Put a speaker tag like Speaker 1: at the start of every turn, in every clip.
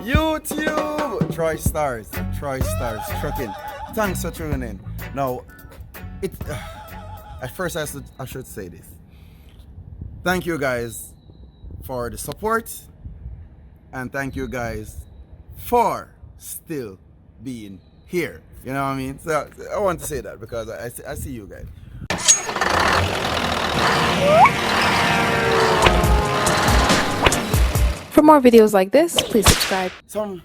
Speaker 1: YouTube, Troy Stars Trucking. Thanks for tuning in. Now, at first I should say this. Thank you guys for the support, and thank you guys for still being here. You know what I mean? So I want to say that because I see you guys.
Speaker 2: For more videos like this, please subscribe.
Speaker 1: Some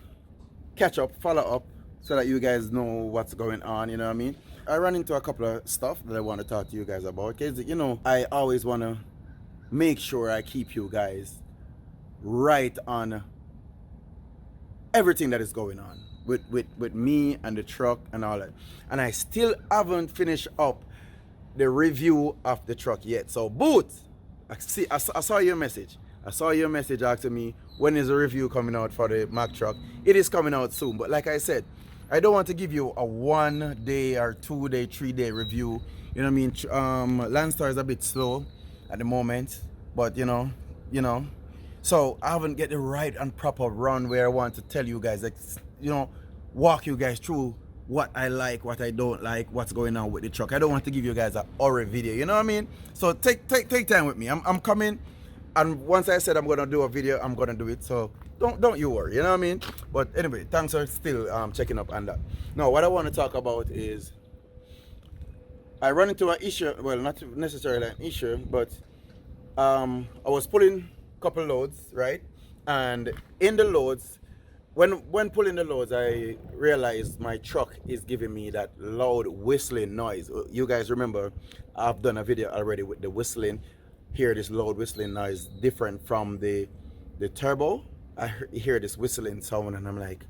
Speaker 1: catch up, follow up, so that you guys know what's going on, you know what I mean? I ran into a couple of stuff that I want to talk to you guys about, because, you know, I always want to make sure I keep you guys right on everything that is going on with me and the truck and all that. And I still haven't finished up the review of the truck yet. So, Boots, I saw your message. I saw your message asking me when is the review coming out for the Mack truck. It is coming out soon, but like I said, I don't want to give you a 1 day or 2 day, 3 day review. You know what I mean? Landstar is a bit slow at the moment, but you know. So I haven't get the right and proper run where I want to tell you guys, like, you know, walk you guys through what I like, what I don't like, what's going on with the truck. I don't want to give you guys a horror video, you know what I mean? So take time with me. I'm coming, and once I said I'm gonna do a video, I'm gonna do it. So don't you worry, you know what I mean? But anyway, thanks for still checking up on that. Now, what I want to talk about is I run into an issue. Well, not necessarily an issue, but I was pulling a couple loads, right? And in the loads, when pulling the loads, I realized my truck is giving me that loud whistling noise. You guys remember, I've done a video already with the whistling. Hear this loud whistling noise, different from the turbo. I hear this whistling sound, and I'm like,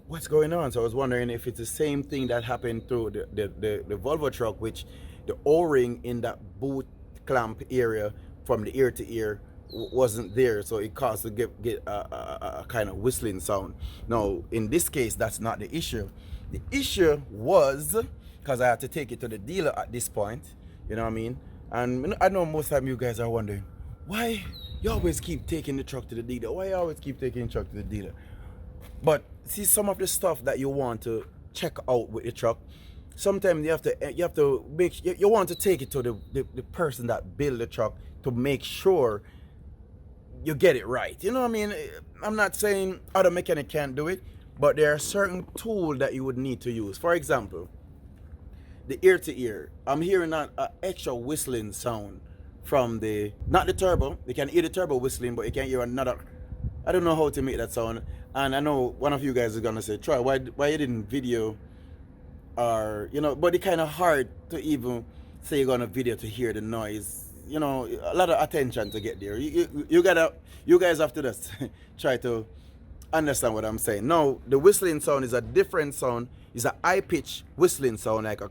Speaker 1: what's going on? So I was wondering if it's the same thing that happened through the Volvo truck, which the O-ring in that boot clamp area from the ear to ear wasn't there, so it caused to get a kind of whistling sound. Now, in this case, that's not the issue. The issue was because I had to take it to the dealer at this point, you know what I mean? And I know most of you guys are wondering, why you always keep taking the truck to the dealer? Why you always keep taking the truck to the dealer? But see, some of the stuff that you want to check out with the truck, sometimes you have to make, you want to take it to the person that built the truck to make sure you get it right. You know what I mean? I'm not saying other mechanic can't do it, but there are certain tools that you would need to use. For example, the ear to ear. I'm hearing an extra whistling sound from not the turbo. You can hear the turbo whistling, but you can hear another. I don't know how to make that sound. And I know one of you guys is gonna say, Troy, why you didn't video? Or, you know, but it's kind of hard to even say you're gonna video to hear the noise. You know, a lot of attention to get there. You guys have to just try to understand what I'm saying. No, the whistling sound is a different sound. It's a high pitch whistling sound, like a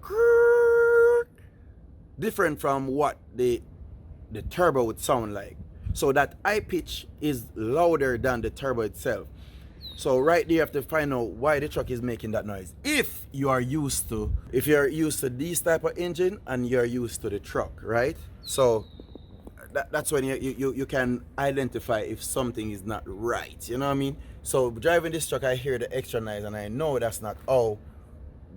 Speaker 1: different from what the turbo would sound like. So that high pitch is louder than the turbo itself. So right there you have to find out why the truck is making that noise. If you're used to this type of engine and you're used to the truck, right? So that's when you can identify if something is not right, you know what I mean? So driving this truck, I hear the extra noise, and I know that's not how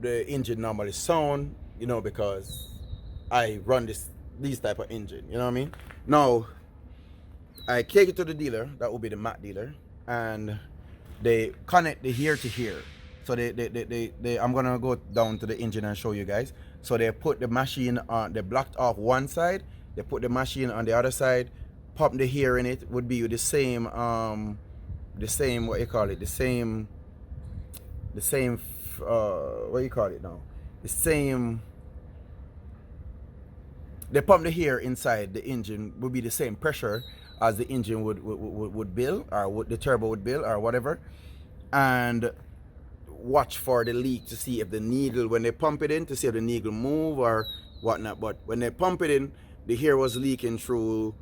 Speaker 1: the engine normally sound, you know, because I run this type of engine, you know what I mean? Now, I take it to the dealer, that would be the Mack dealer, and they connect the here to here. So they I'm gonna go down to the engine and show you guys. So they put the machine on, they blocked off one side, they put the machine on the other side, pop the here in it, would be the same what you call it, the same what you call it now, the same, they pump the here inside the engine, would be the same pressure as the engine would build, or the turbo would build, or whatever, and watch for the leak to see if the needle, when they pump it in, to see if the needle move or whatnot. But when they pump it in, the hair was leaking through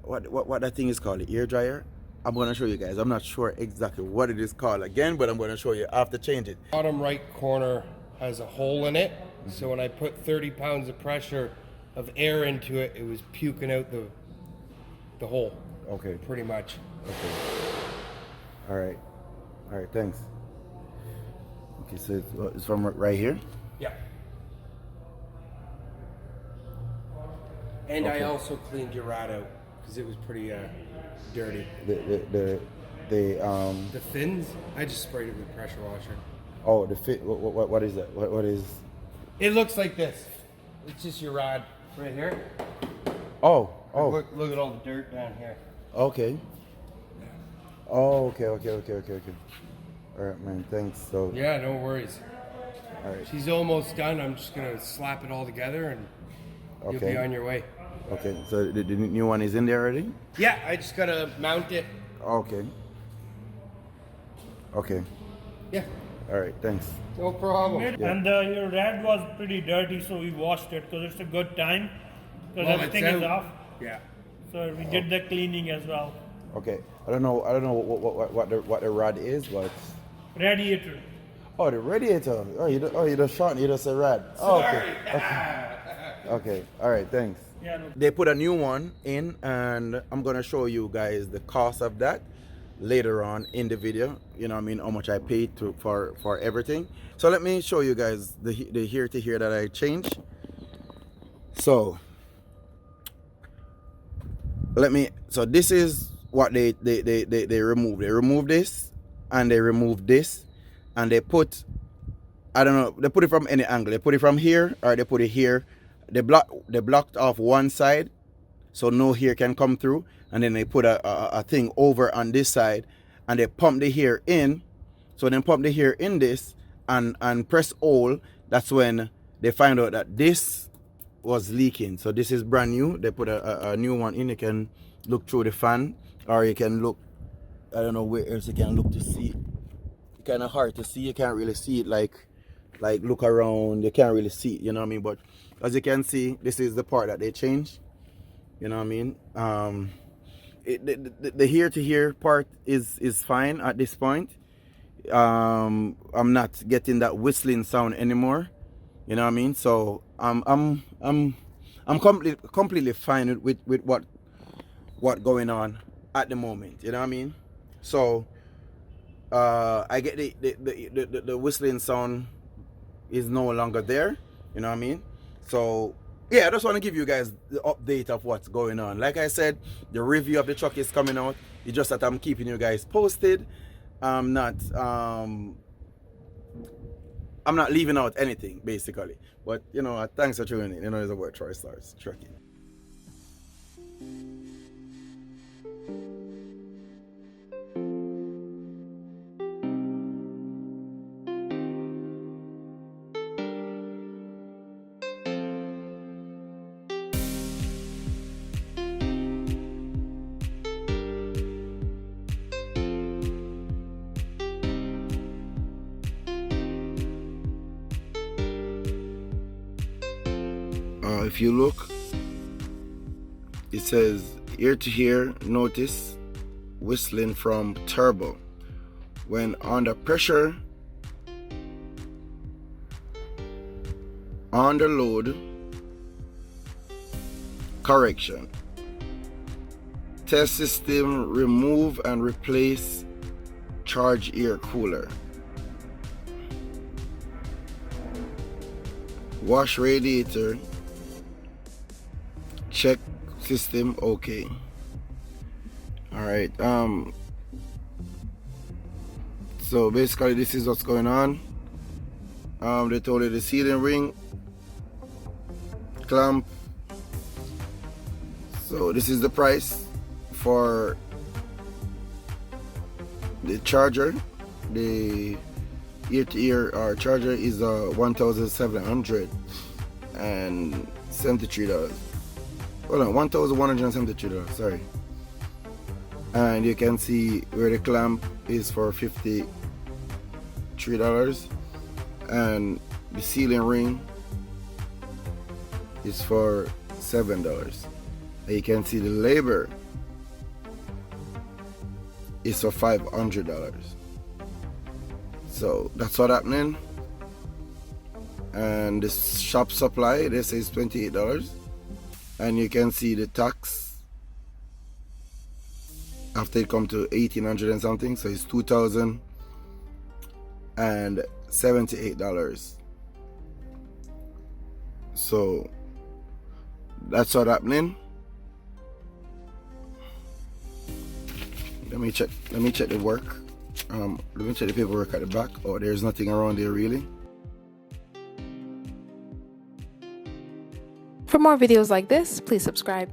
Speaker 1: what that thing is called, the air dryer. I'm going to show you guys. I'm not sure exactly what it is called again, but I'm going to show you. I have to change it.
Speaker 3: Bottom right corner has a hole in it, so when I put 30 pounds of pressure of air into it, it was puking out the hole.
Speaker 1: Okay.
Speaker 3: Pretty much.
Speaker 1: Okay. All right. All right, thanks. Okay, so it's from right here.
Speaker 3: Yeah. And I
Speaker 1: Okay.
Speaker 3: also cleaned your rod out because it was pretty dirty.
Speaker 1: The
Speaker 3: The fins, I just sprayed it with pressure washer.
Speaker 1: oh, the fit. What is that? What is?
Speaker 3: It looks like this. It's just your rod right here.
Speaker 1: Oh,
Speaker 3: Look at all the dirt down here.
Speaker 1: okay. Oh, okay. All right, man. Thanks. So,
Speaker 3: Yeah, no worries.
Speaker 1: all right.
Speaker 3: She's almost done. I'm just gonna slap it all together and you'll be
Speaker 1: Okay.
Speaker 3: on your way.
Speaker 1: Okay. So the new one is in there already.
Speaker 3: Yeah, I just gotta mount it.
Speaker 1: Okay. Okay.
Speaker 3: Yeah,
Speaker 1: All right. Thanks.
Speaker 3: no problem.
Speaker 1: Yeah.
Speaker 4: And your rad was pretty dirty, so we washed it because it's a good time. Because
Speaker 3: Well,
Speaker 4: everything
Speaker 3: it's
Speaker 4: is
Speaker 3: out.
Speaker 4: off.
Speaker 3: Yeah.
Speaker 4: So we did the cleaning as well.
Speaker 1: Okay. I don't know what the rod is, but
Speaker 4: Radiator.
Speaker 1: oh, the radiator. You just short. You just say rad. Oh, okay. Okay. All right. Thanks.
Speaker 4: Yeah, no.
Speaker 1: They put a new one in, and I'm gonna show you guys the cost of that later on in the video. You know what I mean, how much I paid for everything. So let me show you guys the here to here that I changed. So so this is what they remove. They remove this and they remove this and they put, I don't know, they put it from any angle. They put it from here or they put it here. They blocked off one side so no hair can come through, and then they put a thing over on this side and they pump the hair in. So then pump the hair in this and press all. That's when they find out that this was leaking. So this is brand new. They put a new one in. You can look through the fan, or you can look, I don't know where else you can look to see. Kind of hard to see. You can't really see it like look around. You can't really see it, you know what I mean? But as you can see, this is the part that they changed. You know what I mean? The here to here part is fine at this point. I'm not getting that whistling sound anymore. You know what I mean? So I'm completely fine with what going on at the moment. You know what I mean? So I get the whistling sound is no longer there. You know what I mean? So yeah, I just want to give you guys the update of what's going on. Like I said, the review of the truck is coming out. It's just that I'm keeping you guys posted. I'm not leaving out anything basically. But you know, thanks for tuning in. You know, it's a word Troy Stars Trucking. If you look, it says ear to ear notice whistling from turbo when under pressure, under load, correction. Test system, remove and replace charge air cooler. Wash radiator. Check system okay. All right, so basically this is what's going on. They told you the sealing ring, clamp. So this is the price for the charger. The ear-to-ear charger is $1,773. Hold on, $1,173, sorry. And you can see where the clamp is for $53, and the sealing ring is for $7. And you can see the labor is for $500. So that's what's happening. And the shop supply, they say is $28. And you can see the tax after it come to 1,800 and something, so it's $2,000 $78. So that's what's happening. Let me check the work. Let me check the paperwork at the back. Oh, there's nothing around there really.
Speaker 2: For more videos like this, please subscribe.